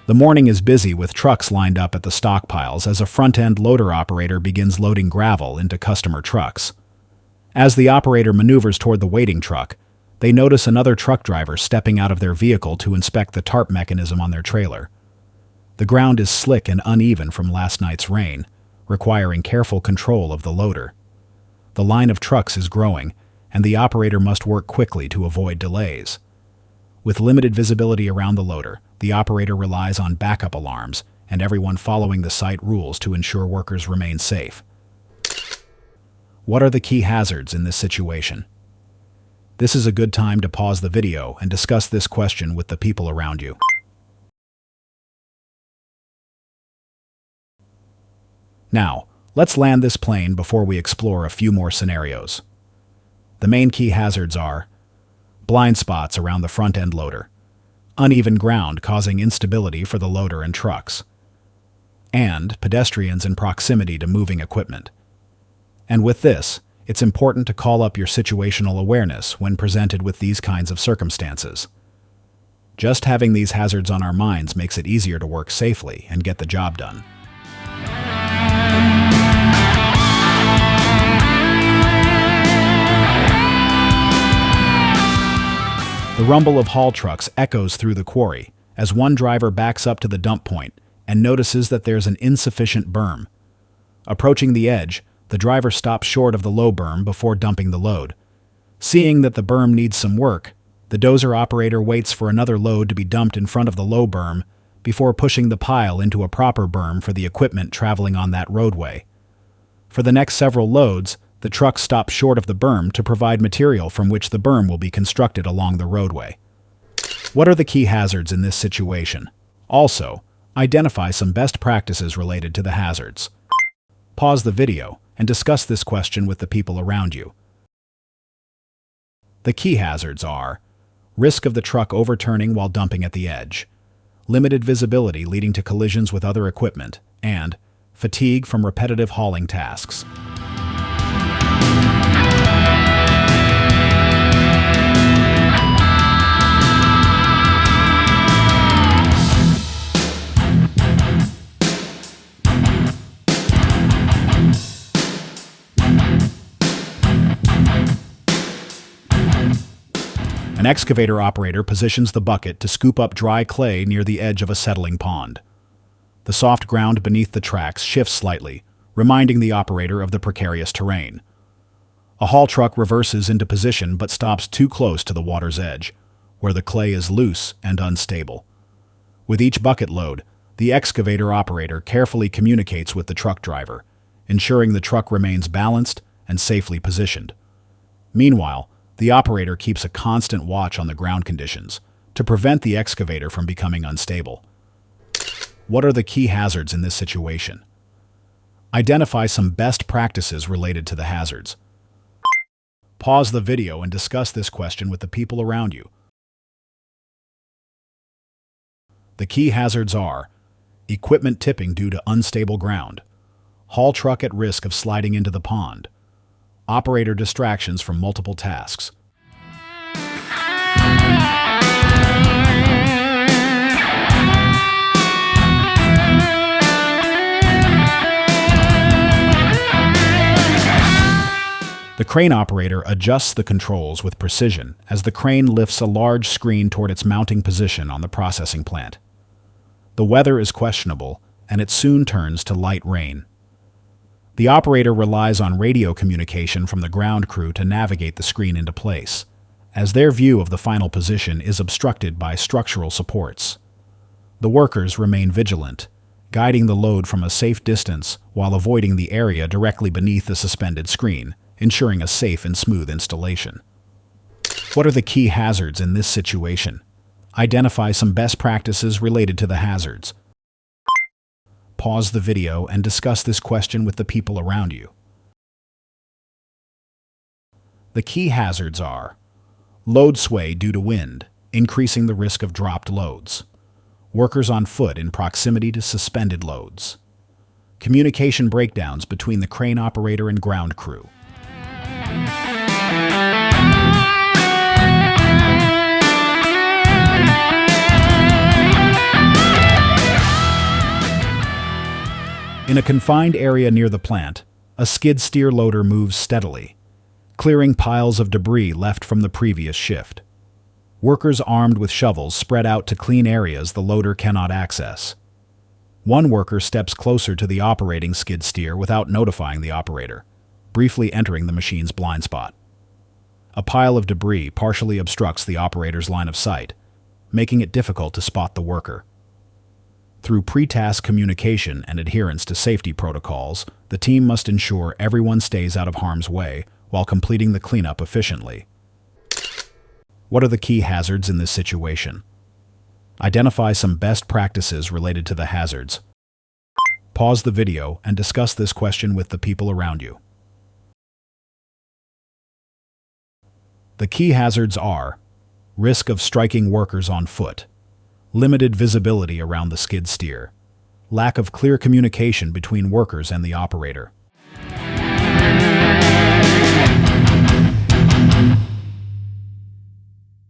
The morning is busy with trucks lined up at the stockpiles as a front-end loader operator begins loading gravel into customer trucks. As the operator maneuvers toward the waiting truck, they notice another truck driver stepping out of their vehicle to inspect the tarp mechanism on their trailer. The ground is slick and uneven from last night's rain, requiring careful control of the loader. The line of trucks is growing, and the operator must work quickly to avoid delays. With limited visibility around the loader, the operator relies on backup alarms and everyone following the site rules to ensure workers remain safe. What are the key hazards in this situation? This is a good time to pause the video and discuss this question with the people around you. Now, let's land this plane before we explore a few more scenarios. The main key hazards are blind spots around the front-end loader, uneven ground causing instability for the loader and trucks, and pedestrians in proximity to moving equipment. And with this, it's important to call up your situational awareness when presented with these kinds of circumstances. Just having these hazards on our minds makes it easier to work safely and get the job done. The rumble of haul trucks echoes through the quarry as one driver backs up to the dump point and notices that there's an insufficient berm. Approaching the edge, the driver stops short of the low berm before dumping the load. Seeing that the berm needs some work, the dozer operator waits for another load to be dumped in front of the low berm before pushing the pile into a proper berm for the equipment traveling on that roadway. For the next several loads, the truck stops short of the berm to provide material from which the berm will be constructed along the roadway. What are the key hazards in this situation? Also, identify some best practices related to the hazards. Pause the video and discuss this question with the people around you. The key hazards are risk of the truck overturning while dumping at the edge, limited visibility leading to collisions with other equipment, and fatigue from repetitive hauling tasks. An excavator operator positions the bucket to scoop up dry clay near the edge of a settling pond. The soft ground beneath the tracks shifts slightly, reminding the operator of the precarious terrain. A haul truck reverses into position but stops too close to the water's edge, where the clay is loose and unstable. With each bucket load, the excavator operator carefully communicates with the truck driver, ensuring the truck remains balanced and safely positioned. Meanwhile, the operator keeps a constant watch on the ground conditions to prevent the excavator from becoming unstable. What are the key hazards in this situation? Identify some best practices related to the hazards. Pause the video and discuss this question with the people around you. The key hazards are equipment tipping due to unstable ground, haul truck at risk of sliding into the pond, operator distractions from multiple tasks. The crane operator adjusts the controls with precision as the crane lifts a large screen toward its mounting position on the processing plant. The weather is questionable, and it soon turns to light rain. The operator relies on radio communication from the ground crew to navigate the screen into place, as their view of the final position is obstructed by structural supports. The workers remain vigilant, guiding the load from a safe distance while avoiding the area directly beneath the suspended screen, ensuring a safe and smooth installation. What are the key hazards in this situation? Identify some best practices related to the hazards. Pause the video and discuss this question with the people around you. The key hazards are load sway due to wind, increasing the risk of dropped loads, workers on foot in proximity to suspended loads, communication breakdowns between the crane operator and ground crew, In a confined area near the plant, a skid steer loader moves steadily, clearing piles of debris left from the previous shift. Workers armed with shovels spread out to clean areas the loader cannot access. One worker steps closer to the operating skid steer without notifying the operator, briefly entering the machine's blind spot. A pile of debris partially obstructs the operator's line of sight, making it difficult to spot the worker. Through pre-task communication and adherence to safety protocols, the team must ensure everyone stays out of harm's way while completing the cleanup efficiently. What are the key hazards in this situation? Identify some best practices related to the hazards. Pause the video and discuss this question with the people around you. The key hazards are risk of striking workers on foot, limited visibility around the skid steer, lack of clear communication between workers and the operator,